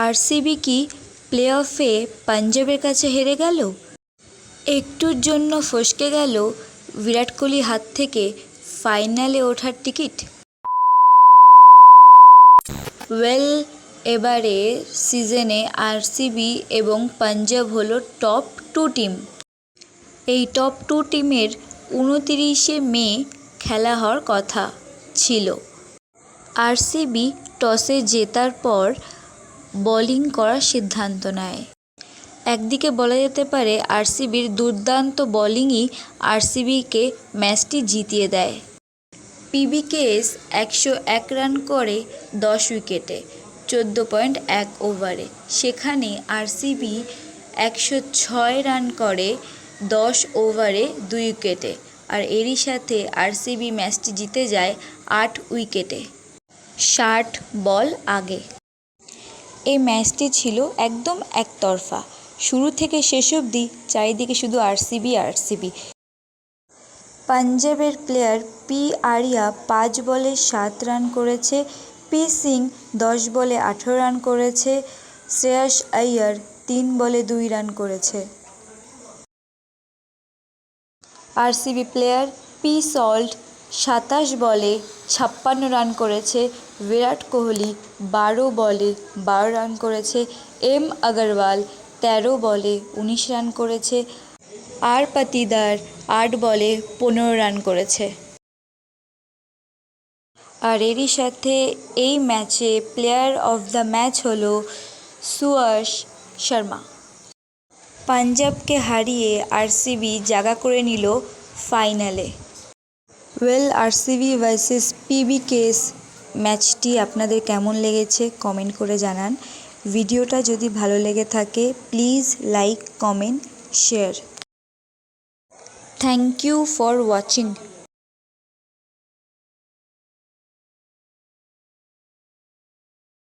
RCB কি play অফে পাঞ্জাবের কাছে হেরে গেল? একটুর জন্য ফসকে গেল বিরাট কোহলির হাত থেকে ফাইনালে ওঠার টিকিট। এবারে সিজনে আরসিবি এবং পাঞ্জাব হলো টপ 2 টিম। এই টপ 2 টিমের 29শে মে খেলা হওয়ার কথা ছিল। আরসিবি টসে জেতার পর বোলিং করার সিদ্ধান্ত নেয়। একদিকে বলা যেতে পারে আরসিবির দুর্দান্ত বোলিংই আরসিবিকে ম্যাচটি জিতিয়ে দেয়। পিভিকেএস 101 রান করে 10 উইকেটে 14.1 ওভারে। সেখানে আরসিবি 106 রান করে 10 ওভারে 2 উইকেটে। আর এরই সাথে আরসিবি ম্যাচটি জিতে যায় 8 উইকেটে 60 বল আগে। এই ম্যাচটি ছিল একদম একতরফা। শুরু থেকে শেষ অবধি চারিদিকে শুধু আরসিবি। পাঞ্জাবের প্লেয়ার পি আরিয়া 5 বলে 7 রান করেছে, পি সিং 10 বলে 18 রান করেছে, শ্রেয়াস আইয়ার 3 বলে 2 রান করেছে। আরসিবি প্লেয়ার পি সল্ট 27 বলে 56 রান করেছে, বিরাট কোহলি 12 বলে 12 রান করেছে, এম আগরওয়াল 13 বলে 19 রান করেছে, আর পাতিদার 8 বলে 15 রান করেছে। আর এরই সাথে এই ম্যাচে প্লেয়ার অফ দ্য ম্যাচ হলো সুয়াশ শর্মা। পাঞ্জাবকে হারিয়ে আরসিবি জায়গা করে নিল ফাইনালে। আরসিবি ভার্সেস পিভিকেএস ম্যাচটি আপনাদের কেমন লেগেছে কমেন্ট করে জানান। ভিডিওটা যদি ভালো লেগে থাকে please like, comment, share. Thank you for watching.